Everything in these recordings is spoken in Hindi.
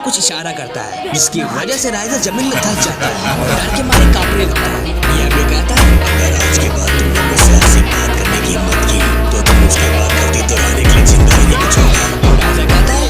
कुछ इशारा करता है, जिसकी वजह से राइजा जमीन में धंस जाता है और डर के मारे कांपने लगता है। डियाब्लो कहता है, अगर आज के बाद तुमने मुझसे ऐसी बात करने की हिम्मत की तो तुम उसके बाद धरती दोहराने के लिए जिंदा ही नहीं बचोगे। राइजा कहता है,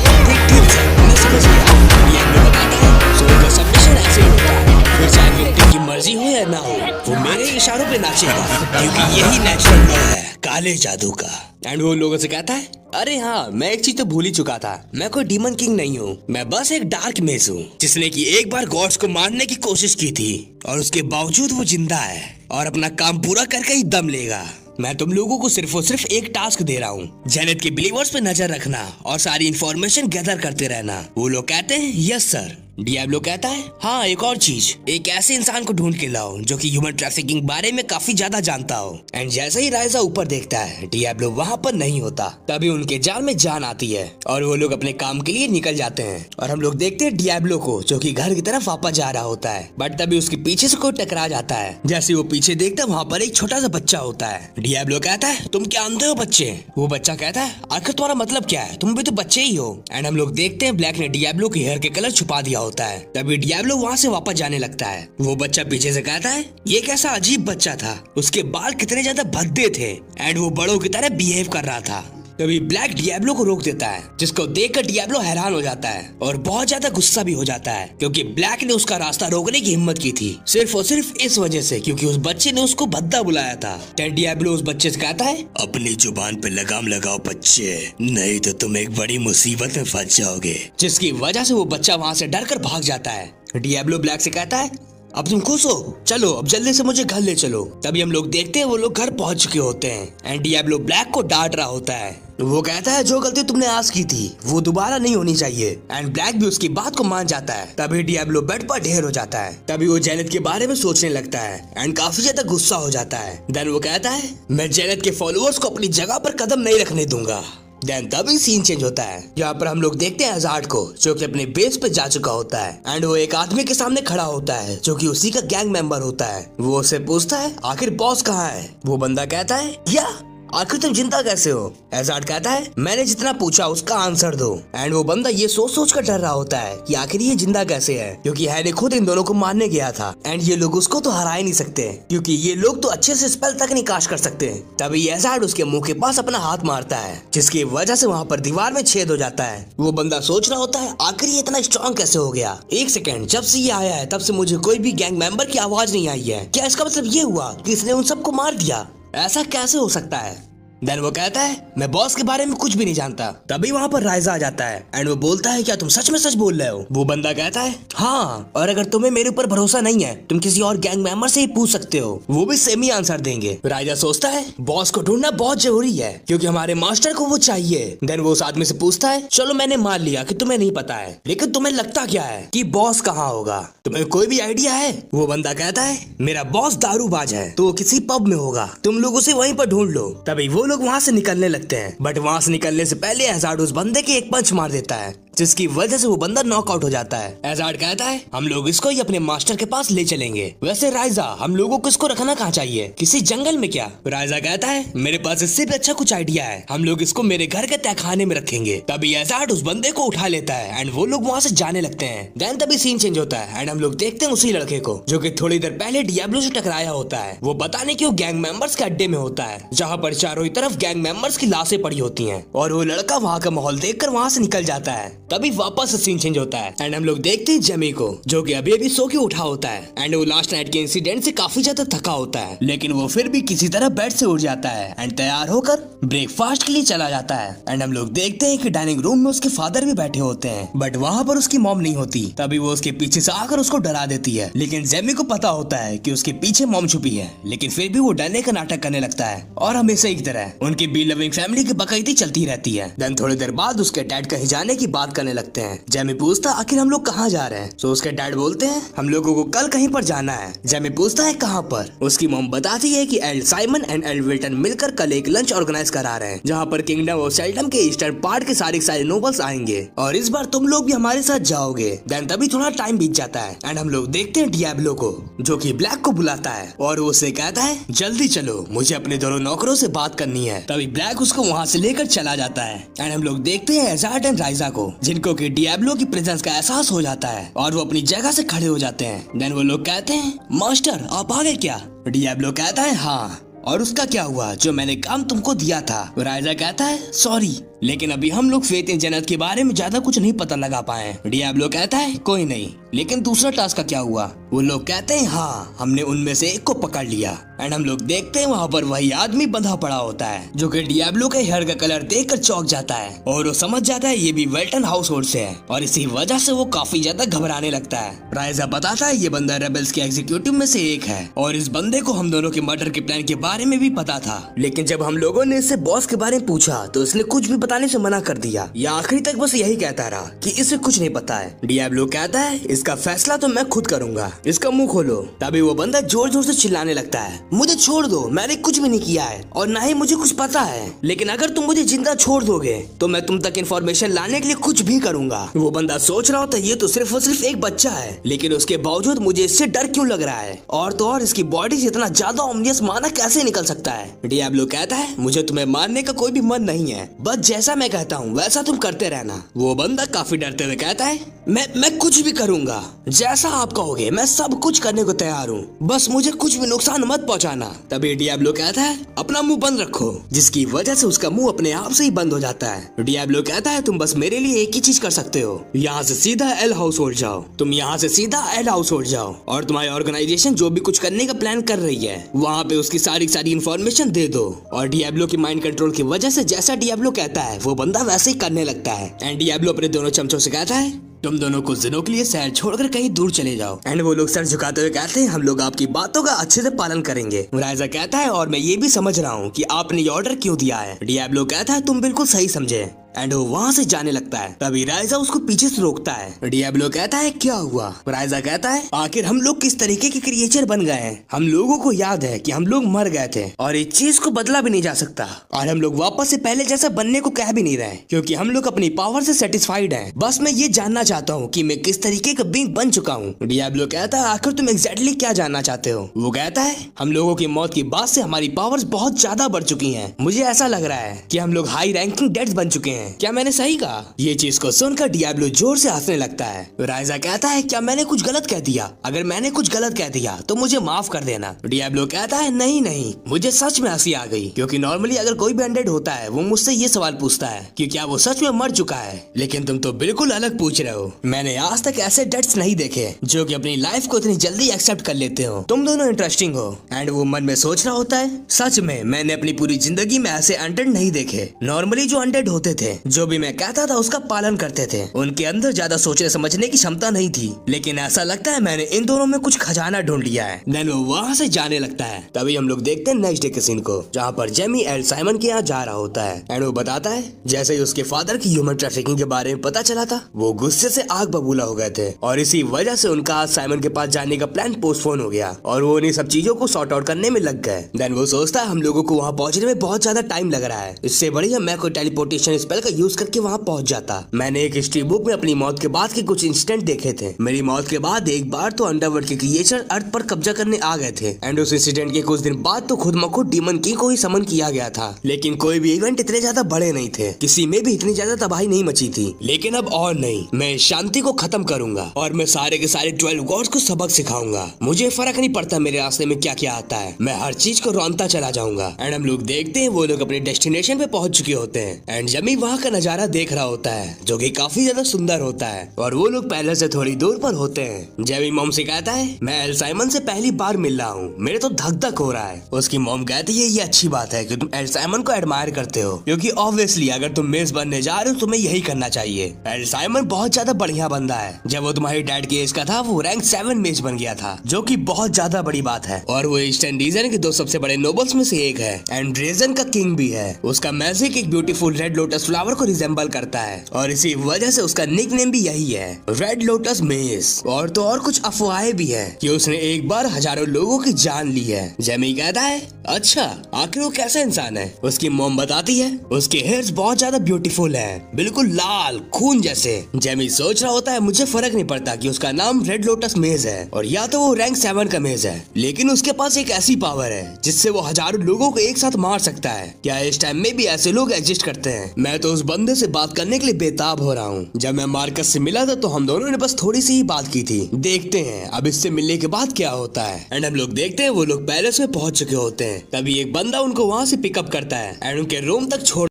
ठीक सर, मैं समझ गया। डियाब्लो बताता है, सोल का सबमिशन ऐसे ही होता है, फिर चाहे व्यक्ति की मर्जी हो या ना हो, वो मेरे इशारों पे नाचेगा, क्योंकि यही नेचुरल लॉ है काले जादू का। एंड वो लोगों से कहता है, अरे हाँ, मैं एक चीज तो भूल ही चुका था, मैं कोई डीमन किंग नहीं हूँ, मैं बस एक डार्क मेज हूँ, जिसने की एक बार गॉड्स को मारने की कोशिश की थी और उसके बावजूद वो जिंदा है और अपना काम पूरा करके ही दम लेगा। मैं तुम लोगों को सिर्फ और सिर्फ एक टास्क दे रहा हूँ, जेनेट के बिलीवर्स पे नजर रखना और सारी इंफॉर्मेशन गैदर करते रहना। वो लोग कहते हैं, यस सर। डियाब्लो कहता है, हाँ एक और चीज, एक ऐसे इंसान को ढूंढ के लाओ जो कि ह्यूमन ट्रैफिकिंग बारे में काफी ज्यादा जानता हो। एंड जैसे ही राइजा ऊपर देखता है डियाब्लो वहाँ पर नहीं होता, तभी उनके जाल में जान आती है और वो लोग अपने काम के लिए निकल जाते हैं। और हम लोग देखते हैं डियाब्लो को जो कि घर की तरफ वापस जा रहा होता है, बट तभी उसके पीछे से कोई टकरा जाता है। जैसे वो पीछे देखता है, वहाँ पर एक छोटा सा बच्चा होता है। डियाब्लो कहता है, तुम क्या अंधे हो बच्चे? वो बच्चा कहता है, आखिर तुम्हारा मतलब क्या है, तुम भी तो बच्चे ही हो। एंड हम लोग देखते हैं ब्लैक ने डियाब्लो के हेयर के कलर छुपा दिया होता है, तभी डियाब्लो वहाँ से वापस जाने लगता है। वो बच्चा पीछे से कहता है, ये कैसा अजीब बच्चा था, उसके बाल कितने ज्यादा भद्दे थे एंड वो बड़ों की तरह बिहेव कर रहा था। तभी ब्लैक डियाब्लो को रोक देता है, जिसको देखकर डियाब्लो हैरान हो जाता है और बहुत ज्यादा गुस्सा भी हो जाता है, क्योंकि ब्लैक ने उसका रास्ता रोकने की हिम्मत की थी सिर्फ और सिर्फ इस वजह से क्योंकि उस बच्चे ने उसको भद्दा बुलाया था। डियाब्लो उस बच्चे से कहता है, अपनी जुबान पे लगाम लगाओ बच्चे, नहीं तो तुम एक बड़ी मुसीबत में फंस जाओगे। जिसकी वजह से वो बच्चा वहाँ से डर कर भाग जाता है। डियाब्लो ब्लैक से कहता है, अब तुम खुश हो, चलो अब जल्दी से मुझे घर ले चलो। तभी हम लोग देखते हैं वो लोग घर पहुंच चुके होते हैं एंड डियाब्लो ब्लैक को डांट रहा होता है। वो कहता है, जो गलती तुमने आज की थी वो दोबारा नहीं होनी चाहिए। एंड ब्लैक भी उसकी बात को मान जाता है। तभी डियाब्लो बेड पर ढेर हो जाता है। तभी वो जेनेट के बारे में सोचने लगता है एंड काफी ज्यादा गुस्सा हो जाता है। देन वो कहता है, मैं जेनेट के फॉलोअर्स को अपनी जगह पर कदम नहीं रखने दूंगा। देन तभी सीन चेंज होता है, जहाँ पर हम लोग देखते हैं हजार्ड को जो कि अपने बेस पे जा चुका होता है एंड वो एक आदमी के सामने खड़ा होता है जो कि उसी का गैंग मेंबर होता है। वो उससे पूछता है, आखिर बॉस कहाँ है? वो बंदा कहता है, या आखिर तुम जिंदा कैसे हो? हजार्ड कहता है, मैंने जितना पूछा उसका आंसर दो। एंड वो बंदा ये सोच सोच कर डर रहा होता है कि आखिर ये जिंदा कैसे है, क्योंकि हैरी खुद इन दोनों को मारने गया था एंड ये लोग उसको तो हरा ही नहीं सकते, क्योंकि ये लोग तो अच्छे से स्पेल तक नहीं कास्ट कर सकते। तभी हजार्ड उसके मुंह के पास अपना हाथ मारता है, जिसकी वजह से वहाँ पर दीवार में छेद हो जाता है। वो बंदा सोच रहा होता है, आखिर ये इतना स्ट्रॉन्ग कैसे हो गया? एक सेकेंड, जब से ये आया है तब से मुझे कोई भी गैंग मेंबर की आवाज नहीं आई है। क्या इसका मतलब ये हुआ कि इसने उन सबको मार दिया? ऐसा कैसे हो सकता है? देन वो कहता है, मैं बॉस के बारे में कुछ भी नहीं जानता। तभी वहाँ पर राइजा आ जाता है एंड वो बोलता है, क्या तुम सच में सच बोल रहे हो? वो बंदा कहता है, हाँ, और अगर तुम्हें मेरे ऊपर भरोसा नहीं है तुम किसी और गैंग मेंबर से ही पूछ सकते हो, वो भी सेम ही आंसर देंगे। राइजा सोचता है, बॉस को ढूंढना बहुत जरूरी है क्योंकि हमारे मास्टर को वो चाहिए। देन वो उस आदमी से पूछता है, चलो मैंने मान लिया कि तुम्हें नहीं पता है, लेकिन तुम्हें लगता क्या है कि बॉस कहाँ होगा? तुम्हें कोई भी आइडिया है? वो बंदा कहता है, मेरा बॉस दारूबाज है तो वो किसी पब में होगा, तुम लोग उसे वहीं पर ढूंढ लो। तभी वो लोग वहाँ से निकलने लगते हैं, बट वहाँ से निकलने से पहले हजार्ड उस बंदे के एक पंच मार देता है, जिसकी वजह से वो बंदा नॉकआउट हो जाता है। हजार्ड कहता है, हम लोग इसको ही अपने मास्टर के पास ले चलेंगे। वैसे राइजा, हम लोगों को इसको रखना कहाँ चाहिए, किसी जंगल में क्या? राइजा कहता है, मेरे पास इससे भी अच्छा कुछ आइडिया है, हम लोग इसको मेरे घर के तहखाने में रखेंगे। तभी हजार्ड उस बंदे को उठा लेता है एंड वो लोग वहाँ से जाने लगते हैं। देन तभी सीन चेंज होता है एंड हम लोग देखते हैं उसी लड़के को जो कि थोड़ी देर पहले डियाब्लो से टकराया होता है। वो पता नहीं क्यों गैंग मेंबर्स के अड्डे में होता है, जहाँ पर चारों ही तरफ गैंग मेंबर्स की लाशें पड़ी होती हैं और वो लड़का वहाँ का माहौल देखकर वहाँ से निकल जाता है। तभी वापस सीन चेंज होता है एंड हम लोग देखते हैं जेमी को जो कि अभी अभी सो के उठा होता है एंड वो लास्ट नाइट के इंसिडेंट से काफी ज्यादा थका होता है, लेकिन वो फिर भी किसी तरह बेड से उठ जाता है एंड तैयार होकर ब्रेकफास्ट के लिए चला जाता है। एंड हम लोग देखते हैं कि डाइनिंग रूम में उसके फादर भी बैठे होते हैं, बट वहाँ पर उसकी मॉम नहीं होती। तभी वो उसके पीछे से आकर उसको डरा देती है, लेकिन जेमी को पता होता है कि उसके पीछे मॉम छुपी है, लेकिन फिर भी वो डरने का नाटक करने लगता है और हमेशा की तरह उनकी बी लविंग फैमिली की बकैती चलती रहती है। देन थोड़ी देर बाद उसके डैड कहीं जाने की बात करने लगते हैं। जेमी पूछता, आखिर हम लोग कहाँ जा रहे हैं? तो उसके डैड बोलते हैं, हम लोगों को कल कहीं पर जाना है। जेमी पूछता है, कहाँ पर? उसकी मॉम बताती है कि L Simon and L Wilton मिलकर कल एक लंच ऑर्गेनाइज करा रहे हैं, जहाँ पर किंगडम ऑफ सेल्डम के ईस्टर्न पार्ट के सारे नोबल्स आएंगे और इस बार तुम लोग भी हमारे साथ जाओगे। देन तभी थोड़ा टाइम बीत जाता है एंड हम लोग देखते हैं डियाब्लो को जो कि ब्लैक को बुलाता है और वो उसे कहता है, जल्दी चलो, मुझे अपने दोनों नौकरों से बात करनी है। तभी ब्लैक उसको वहाँ से लेकर चला जाता है एंड हम लोग देखते हैं हजार्ड एंड राइजा को जिनको कि डियाब्लो की प्रेजेंस का एहसास हो जाता है और वो अपनी जगह से खड़े हो जाते हैं। देन वो लोग कहते हैं, मास्टर आप आ गए क्या? डियाब्लो कहता है हाँ। और उसका क्या हुआ जो मैंने काम तुमको दिया था? राइजा कहता है सॉरी, लेकिन अभी हम लोग फेथ इन जन्नत के बारे में ज्यादा कुछ नहीं पता लगा पाए। डियाब्लो कहता है कोई नहीं, लेकिन दूसरा टास्क का क्या हुआ? वो लोग कहते हैं हाँ, हमने उनमें से एक को पकड़ लिया। एंड हम लोग देखते हैं वहाँ पर वही आदमी बंधा पड़ा होता है जो कि डियाब्लो के हेयर का कलर देखकर चौंक जाता है और वो समझ जाता है ये भी वेल्टन हाउस होल्ड से है और इसी वजह से वो काफी ज्यादा घबराने लगता है। राइजा बताता है ये बंदा रेबल्स के एग्जीक्यूटिव में से एक है और इस बंदे को हम दोनों के मर्डर के प्लान के बारे में भी पता था, लेकिन जब हम लोगों ने इससे बॉस के बारे में पूछा तो इसने कुछ भी बताने से मना कर दिया। ये आखिरी तक बस यही कहता रहा कि इसे कुछ नहीं पता है। डियाब्लो कहता है इसका फैसला तो मैं खुद करूंगा, इसका मुंह खोलो। तभी वो बंदा जोर जोर से चिल्लाने लगता है, मुझे छोड़ दो, मैंने कुछ भी नहीं किया है और ना ही मुझे कुछ पता है, लेकिन अगर तुम मुझे जिंदा छोड़ दोगे तो मैं तुम तक इन्फॉर्मेशन लाने के लिए कुछ भी करूंगा। वो बंदा सोच रहा होता है ये तो सिर्फ और सिर्फ एक बच्चा है, लेकिन उसके बावजूद मुझे इससे डर क्यों लग रहा है, और तो और इसकी बॉडी से इतना ज्यादा ऑब्वियस माना कैसे निकल सकता है। डियाब्लो कहता है मुझे तुम्हें मारने का कोई भी मन नहीं है, बस जैसा मैं कहता हूँ वैसा तुम करते रहना। वो बंदा काफी डरते हुए कहता है मैं कुछ भी करूंगा, जैसा आप कहोगे मैं सब कुछ करने को तैयार हूँ, बस मुझे कुछ भी नुकसान मत पहुँचाना। तभी डियाब्लो कहता है अपना मुंह बंद रखो, जिसकी वजह से उसका मुंह अपने आप से ही बंद हो जाता है। डियाब्लो कहता है तुम बस मेरे लिए एक ही चीज कर सकते हो, यहाँ से सीधा एल हाउस होल्ड जाओ, तुम यहाँ से सीधा एल हाउस होल्ड जाओ और तुम्हारी ऑर्गेनाइजेशन जो भी कुछ करने का प्लान कर रही है वहाँ पे उसकी सारी इन्फॉर्मेशन दे दो। और डियाब्लो की माइंड कंट्रोल की वजह से जैसा डियाब्लो कहता है वो बंदा वैसे ही करने लगता है। एंड डियाब्लो अपने दोनों चमचों से कहता है तुम दोनों कुछ दिनों के लिए शहर छोड़कर कहीं दूर चले जाओ। एंड वो लोग सर झुकाते हुए कहते हैं हम लोग आपकी बातों का अच्छे से पालन करेंगे। राइजा कहता है और मैं ये भी समझ रहा हूँ कि आपने ये ऑर्डर क्यों दिया है। डियाब्लो कहता है तुम बिल्कुल सही समझे। एंड वो वहाँ से जाने लगता है, तभी राइजा उसको पीछे से रोकता है। डियाब्लो कहता है क्या हुआ? राइजा कहता है आखिर हम लोग किस तरीके के क्रिएचर बन गए हैं, हम लोगों को याद है कि हम लोग मर गए थे और इस चीज को बदला भी नहीं जा सकता और हम लोग वापस से पहले जैसा बनने को कह भी नहीं रहे क्योंकि हम लोग अपनी पावर से सेटिस्फाइड हैं। बस मैं ये जानना चाहता हूँ कि मैं किस तरीके का बीइंग बन चुका हूँ। डियाब्लो कहता है आखिर तुम एग्जैक्टली क्या जानना चाहते हो? वो कहता है हम लोगों की मौत के बाद से हमारी पावर्स बहुत ज्यादा बढ़ चुकी हैं। मुझे ऐसा लग रहा है कि हम लोग हाई रैंकिंग डेड्स बन चुके हैं। क्या मैंने सही कहा? ये चीज को सुनकर डियाब्लो जोर से हंसने लगता है। राइजा कहता है क्या मैंने कुछ गलत कह दिया? अगर मैंने कुछ गलत कह दिया तो मुझे माफ कर देना। डियाब्लो कहता है नहीं नहीं, मुझे सच में हंसी आ गई क्योंकि नॉर्मली अगर कोई भी अनडेड होता है वो मुझसे ये सवाल पूछता है कि क्या वो सच में मर चुका है, लेकिन तुम तो बिल्कुल अलग पूछ रहे हो। मैंने आज तक ऐसे डेड्स नहीं देखे जो कि अपनी लाइफ को इतनी जल्दी एक्सेप्ट कर लेते हो। तुम दोनों इंटरेस्टिंग हो। एंड वो मन में सोच रहा होता है सच में मैंने अपनी पूरी जिंदगी में ऐसे अनडेड नहीं देखे। नॉर्मली जो अनडेड होते थे जो भी मैं कहता था उसका पालन करते थे, उनके अंदर ज्यादा सोचने समझने की क्षमता नहीं थी, लेकिन ऐसा लगता है मैंने इन दोनों में कुछ खजाना ढूंढ लिया है। देन वो वहाँ से जाने लगता है। तभी हम लोग देखते हैं नेक्स्ट डे के सीन को जहाँ पर जेमी एल साइमन के यहाँ जा रहा होता है। एंड वो बताता है जैसे ही उसके फादर की ह्यूमन ट्रैफिकिंग के बारे में पता चला था वो गुस्से से आग बबूला हो गए थे और इसी वजह से उनका आज साइमन के पास जाने का प्लान पोस्टपोन हो गया और वो उन्हीं सब चीजों को सॉर्ट आउट करने में लग गए। देन वो सोचता है हम लोगों को वहाँ पहुँचने में बहुत ज्यादा टाइम लग रहा है, इससे बढ़िया मैं कोई टेलीपोर्टेशन स्पेल का यूज करके वहाँ पहुँच जाता। मैंने एक हिस्ट्री बुक में अपनी मौत के बाद के कुछ इंसिडेंट देखे थे। मेरी मौत के बाद एक बार तो अंडरवर्ल्ड के क्रिएचर अर्थ पर कब्जा करने आ गए थे एंड उस इंसिडेंट के कुछ दिन बाद तो खुद म खुद डीमन किंग को ही समन किया गया था, लेकिन कोई भी इवेंट इतने ज्यादा बड़े नहीं थे, किसी में भी इतनी ज्यादा तबाही नहीं मची थी। लेकिन अब और नहीं, मैं शांति को खत्म करूंगा और मैं सारे के सारे 12 गॉड्स को सबक सिखाऊंगा। मुझे फर्क नहीं पड़ता मेरे रास्ते में क्या क्या आता है, मैं हर चीज को रौनता चला जाऊंगा। एंड हम लोग देखते हैं वो लोग अपने डेस्टिनेशन पे पहुंच चुके होते हैं एंड जमी वहाँ का नजारा देख रहा होता है जो कि काफी ज्यादा सुंदर होता है और वो लोग पहले से थोड़ी दूर पर होते हैं। जेमी मॉम से कहता है मैं एल साइमन से पहली बार मिल रहा हूँ, मेरे तो धक धक हो रहा है। उसकी मॉम कहती है ये अच्छी बात है कि तुम एल साइमन को एडमायर करते हो क्योंकि ऑब्वियसली अगर तुम मेज बनने जा रहे हो तुम्हें यही करना चाहिए। एल साइमन बहुत ज्यादा बढ़िया बंदा है, जब वो तुम्हारी डैड की एज का था वो रैंक 7 मेज बन गया था जो कि बहुत ज्यादा बड़ी बात है और वो ईस्टर्न रीजन के 2 सबसे बड़े नोबल्स में से एक है एंड रीजन का किंग भी है। उसका मैजिक एक ब्यूटीफुल रेड लोटस फ्लावर को रिजेंबल करता है और इसी वजह से उसका निकनेम भी यही है, रेड लोटस मेज। और तो और कुछ अफवाहें भी है कि उसने एक बार हजारों लोगों की जान ली है। जेमी कहता है अच्छा आखिर वो कैसा इंसान है? उसकी मॉम बताती है उसके हेयर्स बहुत ज्यादा ब्यूटीफुल है, बिल्कुल लाल खून जैसे। जेमी सोच रहा होता है मुझे फर्क नहीं पड़ता कि उसका नाम रेड लोटस मेज है और या तो वो रैंक 7 का मेज है, लेकिन उसके पास एक ऐसी पावर है जिससे वो हजारों लोगों को एक साथ मार सकता है। क्या इस टाइम में भी ऐसे लोग एग्जिस्ट करते हैं? मैं तो तो उस बंदे से बात करने के लिए बेताब हो रहा हूँ। जब मैं मार्कस से मिला था तो हम दोनों ने बस थोड़ी सी ही बात की थी। देखते हैं अब इससे मिलने के बाद क्या होता है। एंड हम लोग देखते हैं वो लोग पैलेस में पहुंच चुके होते हैं। तभी एक बंदा उनको वहाँ से पिकअप करता है एंड उनके रूम तक छोड़